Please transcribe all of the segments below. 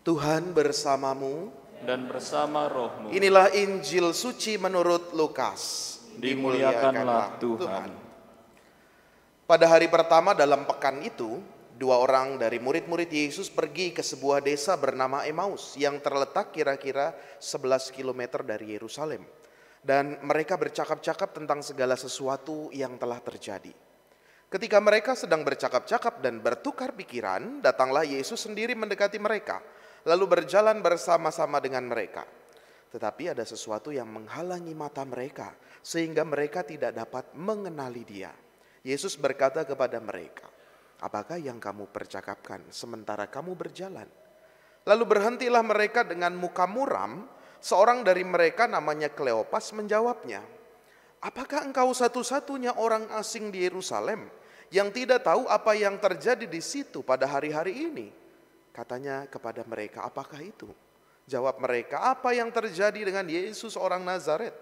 Tuhan bersamamu. Dan bersama rohmu. Inilah Injil suci menurut Lukas. Dimuliakanlah Tuhan. Pada hari pertama dalam pekan itu, dua orang dari murid-murid Yesus pergi ke sebuah desa bernama Emmaus yang terletak kira-kira 11 km dari Yerusalem. Dan mereka bercakap-cakap tentang segala sesuatu yang telah terjadi. Ketika mereka sedang bercakap-cakap dan bertukar pikiran, datanglah Yesus sendiri mendekati mereka, lalu berjalan bersama-sama dengan mereka. Tetapi ada sesuatu yang menghalangi mata mereka, sehingga mereka tidak dapat mengenali Dia. Yesus berkata kepada mereka, "Apakah yang kamu percakapkan sementara kamu berjalan?" Lalu berhentilah mereka dengan muka muram. Seorang dari mereka namanya Kleopas menjawabnya, "Apakah engkau satu-satunya orang asing di Yerusalem yang tidak tahu apa yang terjadi di situ pada hari-hari ini?" Katanya kepada mereka, "Apakah itu?" Jawab mereka, "Apa yang terjadi dengan Yesus orang Nazaret?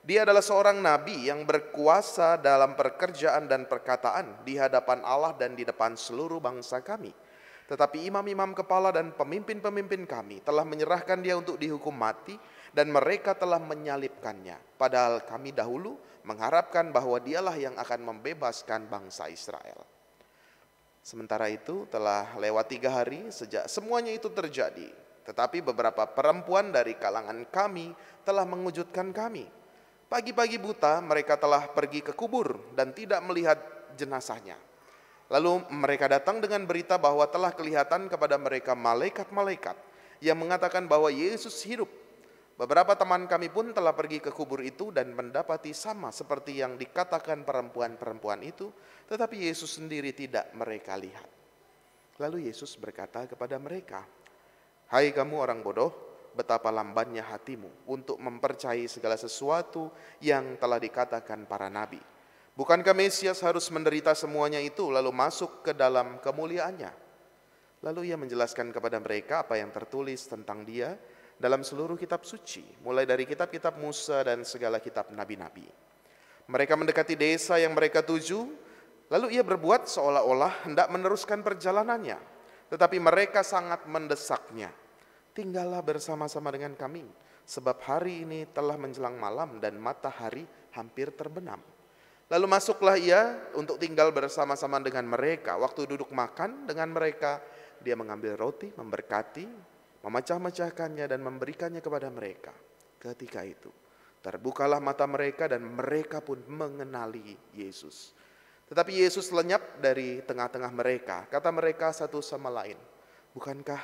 Dia adalah seorang nabi yang berkuasa dalam pekerjaan dan perkataan di hadapan Allah dan di depan seluruh bangsa kami. Tetapi imam-imam kepala dan pemimpin-pemimpin kami telah menyerahkan dia untuk dihukum mati dan mereka telah menyalibkannya. Padahal kami dahulu mengharapkan bahwa dialah yang akan membebaskan bangsa Israel." Sementara itu telah lewat 3 hari sejak semuanya itu terjadi. Tetapi beberapa perempuan dari kalangan kami telah mengejutkan kami. Pagi-pagi buta mereka telah pergi ke kubur dan tidak melihat jenazahnya. Lalu mereka datang dengan berita bahwa telah kelihatan kepada mereka malaikat-malaikat yang mengatakan bahwa Yesus hidup. Beberapa teman kami pun telah pergi ke kubur itu dan mendapati sama seperti yang dikatakan perempuan-perempuan itu, tetapi Yesus sendiri tidak mereka lihat. Lalu Yesus berkata kepada mereka, "Hai kamu orang bodoh, betapa lambannya hatimu untuk mempercayai segala sesuatu yang telah dikatakan para nabi. Bukankah Mesias harus menderita semuanya itu lalu masuk ke dalam kemuliaannya?" Lalu ia menjelaskan kepada mereka apa yang tertulis tentang dia dalam seluruh kitab suci, mulai dari kitab-kitab Musa dan segala kitab nabi-nabi. Mereka mendekati desa yang mereka tuju, lalu ia berbuat seolah-olah hendak meneruskan perjalanannya. Tetapi mereka sangat mendesaknya. "Tinggallah bersama-sama dengan kami, sebab hari ini telah menjelang malam dan matahari hampir terbenam." Lalu masuklah ia untuk tinggal bersama-sama dengan mereka. Waktu duduk makan dengan mereka, dia mengambil roti, memberkati, memecah-mecahkannya dan memberikannya kepada mereka. Ketika itu terbukalah mata mereka dan mereka pun mengenali Yesus. Tetapi Yesus lenyap dari tengah-tengah mereka. Kata mereka satu sama lain, "Bukankah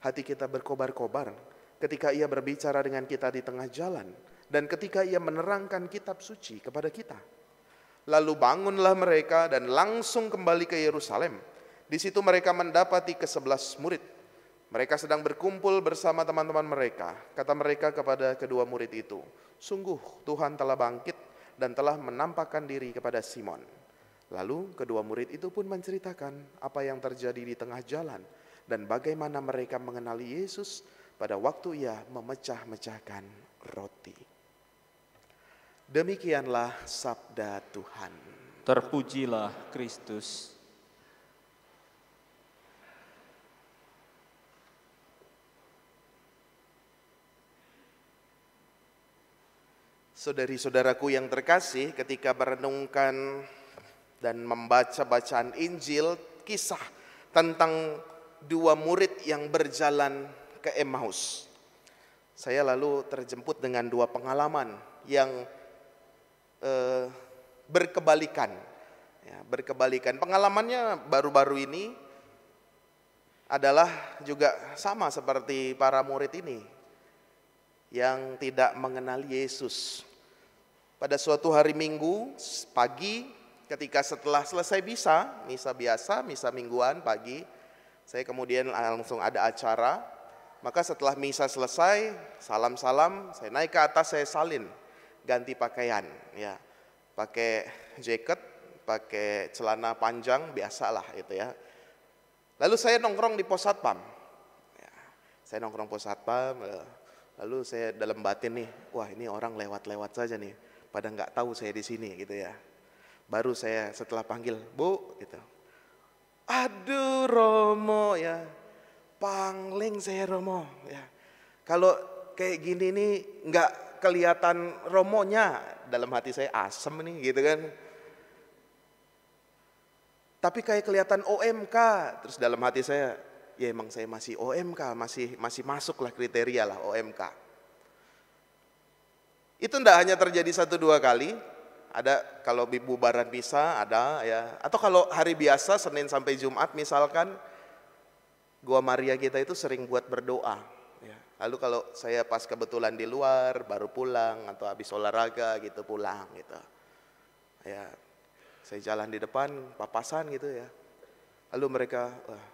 hati kita berkobar-kobar ketika ia berbicara dengan kita di tengah jalan dan ketika ia menerangkan kitab suci kepada kita?" Lalu bangunlah mereka dan langsung kembali ke Yerusalem. Di situ mereka mendapati ke-11 murid. Mereka sedang berkumpul bersama teman-teman mereka. Kata mereka kepada kedua murid itu, "Sungguh Tuhan telah bangkit dan telah menampakkan diri kepada Simon." Lalu kedua murid itu pun menceritakan apa yang terjadi di tengah jalan dan bagaimana mereka mengenali Yesus pada waktu ia memecah-mecahkan roti. Demikianlah sabda Tuhan. Terpujilah Kristus. Saudari-saudaraku yang terkasih, ketika merenungkan dan membaca bacaan Injil, kisah tentang dua murid yang berjalan ke Emmaus, saya lalu terjemput dengan dua pengalaman yang berkebalikan. Berkebalikan. Pengalamannya baru-baru ini adalah juga sama seperti para murid ini yang tidak mengenali Yesus. Pada suatu hari Minggu pagi, ketika setelah selesai misa biasa, misa mingguan pagi, saya kemudian langsung ada acara. Maka setelah misa selesai, salam-salam, saya naik ke atas, saya salin, ganti pakaian, ya, pakai jaket, pakai celana panjang, biasalah itu ya. Lalu saya nongkrong di pos satpam, ya, saya nongkrong pos satpam, lalu saya dalam batin nih, wah ini orang lewat-lewat saja nih. Pada nggak tahu saya di sini gitu ya. Baru saya setelah panggil, "Bu," gitu. "Aduh Romo ya, pangling saya Romo. Ya. Kalau kayak gini nih nggak kelihatan Romonya, dalam hati saya asem nih gitu kan. Tapi kayak kelihatan OMK, terus dalam hati saya, ya emang saya masih OMK, masih masuk lah kriteria lah OMK. Itu enggak hanya terjadi 1-2 kali, ada kalau bubaran misa ada ya, atau kalau hari biasa Senin sampai Jumat misalkan, Gua Maria kita itu sering buat berdoa. Ya. Lalu kalau saya pas kebetulan di luar, baru pulang atau habis olahraga gitu pulang gitu. Ya, saya jalan di depan papasan gitu ya. Lalu mereka, wah,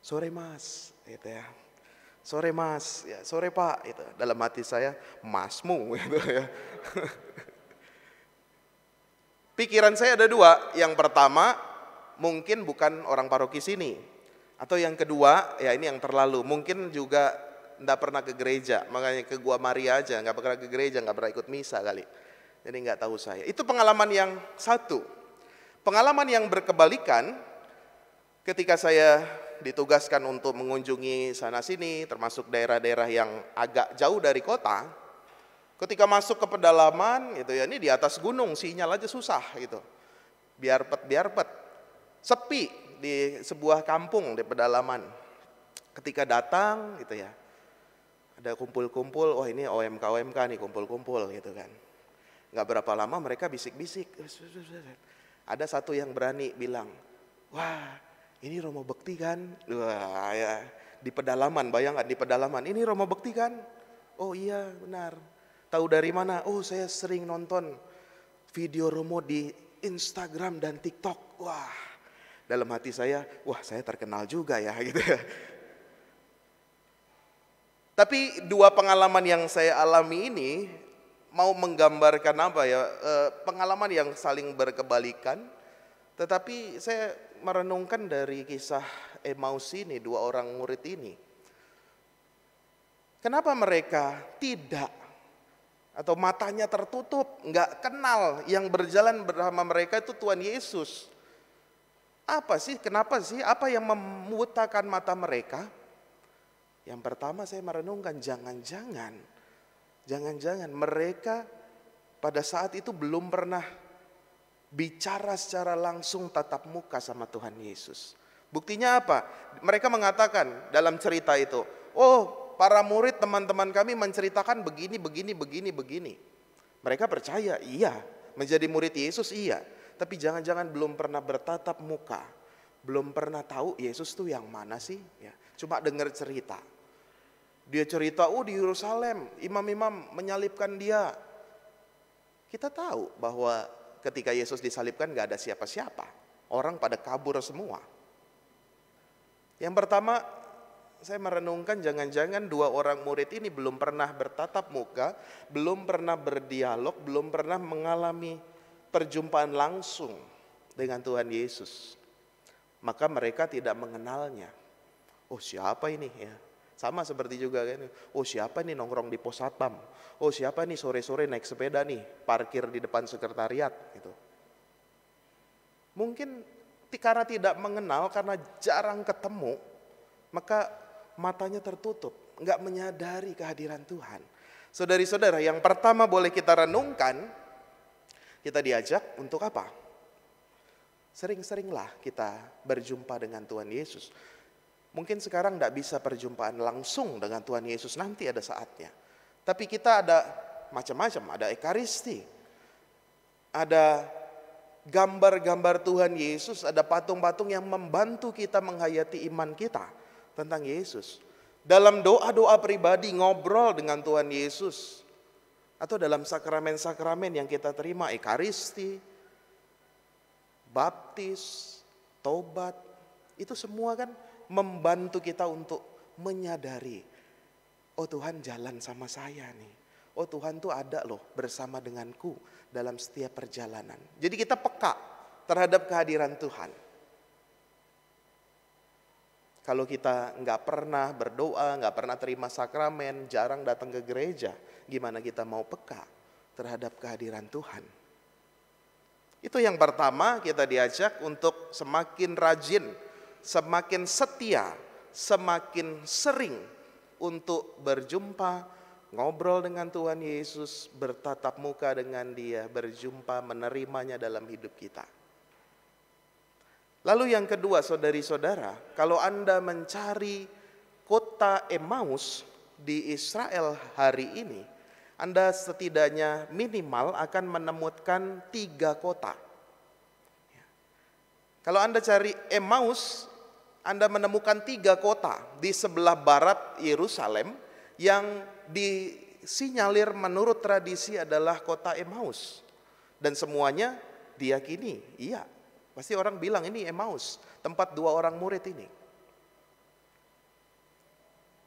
sore mas, gitu ya. Sore mas, ya sore pak, gitu. Dalam hati saya, masmu, gitu ya. Pikiran saya ada 2. Yang pertama, mungkin bukan orang paroki sini. Atau yang kedua, ya ini yang terlalu. Mungkin juga enggak pernah ke gereja, makanya ke Gua Maria aja, enggak pernah ke gereja, enggak pernah ikut misa kali. Jadi enggak tahu saya. Itu pengalaman yang satu. Pengalaman yang berkebalikan, ketika saya ditugaskan untuk mengunjungi sana sini, termasuk daerah-daerah yang agak jauh dari kota, ketika masuk ke pedalaman, gitu ya, ini di atas gunung, sinyal aja susah gitu, biarpet, sepi di sebuah kampung di pedalaman. Ketika datang, gitu ya, ada kumpul-kumpul, wah ini OMK nih kumpul-kumpul gitu kan. Nggak berapa lama mereka bisik-bisik. Ada satu yang berani bilang, wah ini Romo Bekti kan? Wah ya, di pedalaman, bayangkan di pedalaman, ini Romo Bekti kan? Oh iya benar. Tahu dari mana? Oh saya sering nonton video Romo di Instagram dan TikTok. Wah, dalam hati saya, wah saya terkenal juga ya gitu ya. Tapi 2 pengalaman yang saya alami ini mau menggambarkan apa ya, pengalaman yang saling berkebalikan, tetapi saya merenungkan dari kisah Emmaus ini, 2 orang murid ini. Kenapa mereka tidak, atau matanya tertutup, nggak kenal yang berjalan bersama mereka itu Tuhan Yesus? Apa sih, kenapa sih, apa yang membutakan mata mereka? Yang pertama saya merenungkan, jangan-jangan mereka pada saat itu belum pernah bicara secara langsung tatap muka sama Tuhan Yesus. Buktinya apa? Mereka mengatakan dalam cerita itu, oh para murid teman-teman kami menceritakan begini. Mereka percaya, iya, menjadi murid Yesus iya. Tapi jangan-jangan belum pernah bertatap muka, belum pernah tahu Yesus tuh yang mana sih? Ya, cuma dengar cerita. Dia cerita, oh di Yerusalem, imam-imam menyalibkan dia. Kita tahu bahwa ketika Yesus disalibkan gak ada siapa-siapa. Orang pada kabur semua. Yang pertama, saya merenungkan jangan-jangan 2 orang murid ini belum pernah bertatap muka, belum pernah berdialog, belum pernah mengalami perjumpaan langsung dengan Tuhan Yesus. Maka mereka tidak mengenalnya. Oh siapa ini ya? Sama seperti juga kan, oh siapa nih nongkrong di pos satpam, oh siapa nih sore-sore naik sepeda nih, parkir di depan sekretariat gitu. Mungkin karena tidak mengenal, karena jarang ketemu, maka matanya tertutup, nggak menyadari kehadiran Tuhan. Saudari-saudara, yang pertama boleh kita renungkan, kita diajak untuk apa? Sering-seringlah kita berjumpa dengan Tuhan Yesus. Mungkin sekarang tidak bisa perjumpaan langsung dengan Tuhan Yesus, nanti ada saatnya. Tapi kita ada macam-macam, ada ekaristi, ada gambar-gambar Tuhan Yesus, ada patung-patung yang membantu kita menghayati iman kita tentang Yesus. Dalam doa-doa pribadi ngobrol dengan Tuhan Yesus, atau dalam sakramen-sakramen yang kita terima, ekaristi, baptis, tobat, itu semua kan membantu kita untuk menyadari, oh Tuhan jalan sama saya nih. Oh Tuhan tuh ada loh bersama denganku dalam setiap perjalanan. Jadi kita peka terhadap kehadiran Tuhan. Kalau kita nggak pernah berdoa, nggak pernah terima sakramen, jarang datang ke gereja, gimana kita mau peka terhadap kehadiran Tuhan? Itu yang pertama, kita diajak untuk semakin rajin, semakin setia, semakin sering untuk berjumpa, ngobrol dengan Tuhan Yesus, bertatap muka dengan Dia, berjumpa, menerimanya dalam hidup kita. Lalu yang kedua, saudari-saudara, kalau Anda mencari kota Emmaus di Israel hari ini, Anda setidaknya minimal akan menemukan 3 kota. Kalau Anda cari Emmaus, Anda menemukan 3 kota di sebelah barat Yerusalem yang disinyalir menurut tradisi adalah kota Emmaus. Dan semuanya diyakini, iya. Pasti orang bilang ini Emmaus, tempat 2 orang murid ini.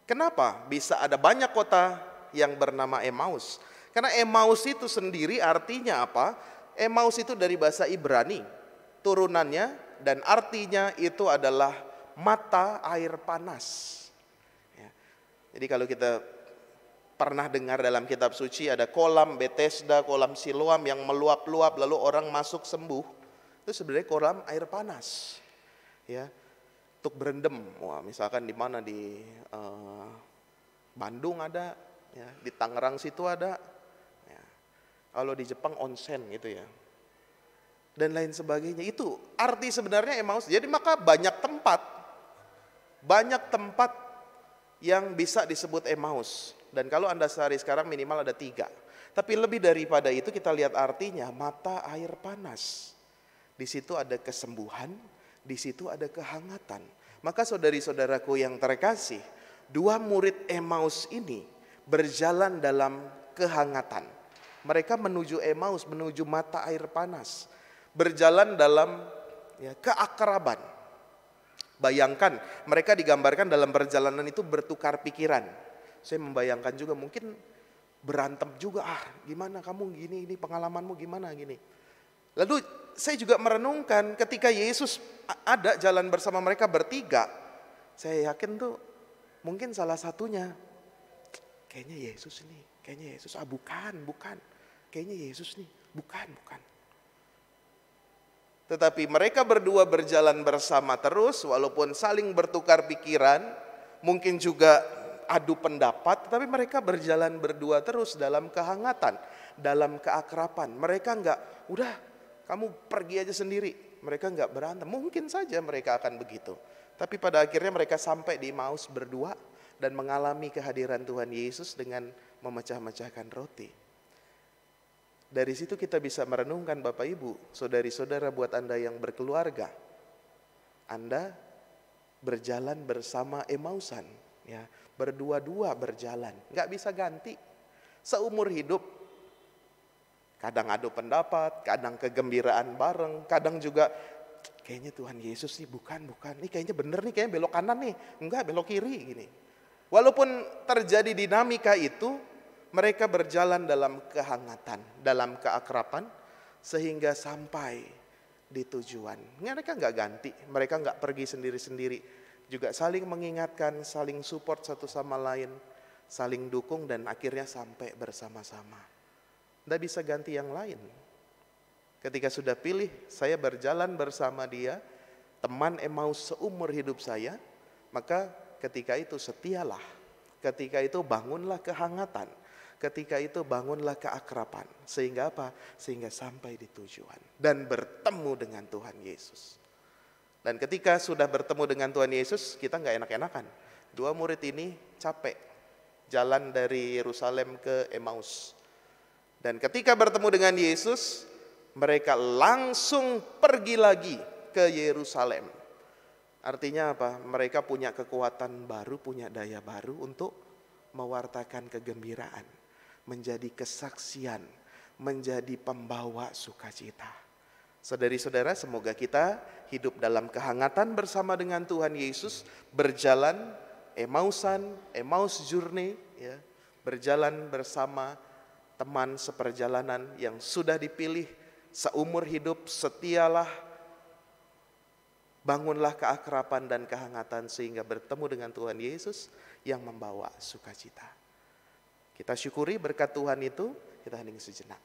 Kenapa bisa ada banyak kota yang bernama Emmaus? Karena Emmaus itu sendiri artinya apa? Emmaus itu dari bahasa Ibrani. Turunannya dan artinya itu adalah mata air panas. Ya. Jadi kalau kita pernah dengar dalam kitab suci ada kolam Bethesda, kolam Siloam yang meluap-luap lalu orang masuk sembuh. Itu sebenarnya kolam air panas, ya, untuk berendam. Wah, misalkan di mana di Bandung ada, ya, di Tangerang situ ada, ya. Kalau di Jepang onsen gitu ya, dan lain sebagainya. Itu arti sebenarnya Emmaus. Jadi maka banyak tempat yang bisa disebut Emmaus. Dan kalau Anda sehari sekarang minimal ada 3. Tapi lebih daripada itu kita lihat artinya mata air panas. Di situ ada kesembuhan, di situ ada kehangatan. Maka saudari-saudaraku yang terkasih, 2 murid Emmaus ini berjalan dalam kehangatan. Mereka menuju Emmaus, menuju mata air panas. Berjalan dalam keakraban. Bayangkan, mereka digambarkan dalam perjalanan itu bertukar pikiran. Saya membayangkan juga mungkin berantem juga, gimana kamu gini, pengalamanmu gimana gini. Lalu saya juga merenungkan ketika Yesus ada jalan bersama mereka bertiga, saya yakin tuh mungkin salah satunya, kayaknya Yesus nih, bukan, kayaknya Yesus nih, bukan. Tetapi mereka berdua berjalan bersama terus, walaupun saling bertukar pikiran, mungkin juga adu pendapat, tetapi mereka berjalan berdua terus dalam kehangatan, dalam keakraban. Mereka enggak, udah kamu pergi aja sendiri. Mereka enggak berantem. Mungkin saja mereka akan begitu. Tapi pada akhirnya mereka sampai di Emmaus berdua dan mengalami kehadiran Tuhan Yesus dengan memecah-mecahkan roti. Dari situ kita bisa merenungkan Bapak Ibu, saudari-saudara, buat Anda yang berkeluarga. Anda berjalan bersama Emmausan, ya, berdua-dua berjalan, nggak bisa ganti. Seumur hidup, kadang adu pendapat, kadang kegembiraan bareng, kadang juga kayaknya Tuhan Yesus nih bukan, nih kayaknya bener nih, kayaknya belok kanan nih, enggak belok kiri gini. Walaupun terjadi dinamika itu, mereka berjalan dalam kehangatan, dalam keakraban, sehingga sampai di tujuan. Mereka nggak ganti, mereka nggak pergi sendiri-sendiri, juga saling mengingatkan, saling support satu sama lain, saling dukung, dan akhirnya sampai bersama-sama. Nggak bisa ganti yang lain. Ketika sudah pilih, saya berjalan bersama dia, teman Emmaus seumur hidup saya, maka ketika itu setialah, ketika itu bangunlah kehangatan, ketika itu bangunlah keakraban. Sehingga apa? Sehingga sampai di tujuan dan bertemu dengan Tuhan Yesus. Dan ketika sudah bertemu dengan Tuhan Yesus, kita nggak enak-enakan. 2 murid ini capek jalan dari Yerusalem ke Emmaus. Dan ketika bertemu dengan Yesus, mereka langsung pergi lagi ke Yerusalem. Artinya apa? Mereka punya kekuatan baru, punya daya baru untuk mewartakan kegembiraan, menjadi kesaksian, menjadi pembawa sukacita. Saudari-saudara, semoga kita hidup dalam kehangatan bersama dengan Tuhan Yesus, berjalan Emmaus journey, ya, berjalan bersama teman seperjalanan yang sudah dipilih seumur hidup. Setialah, bangunlah keakraban dan kehangatan sehingga bertemu dengan Tuhan Yesus yang membawa sukacita. Kita syukuri berkat Tuhan itu, kita hening sejenak.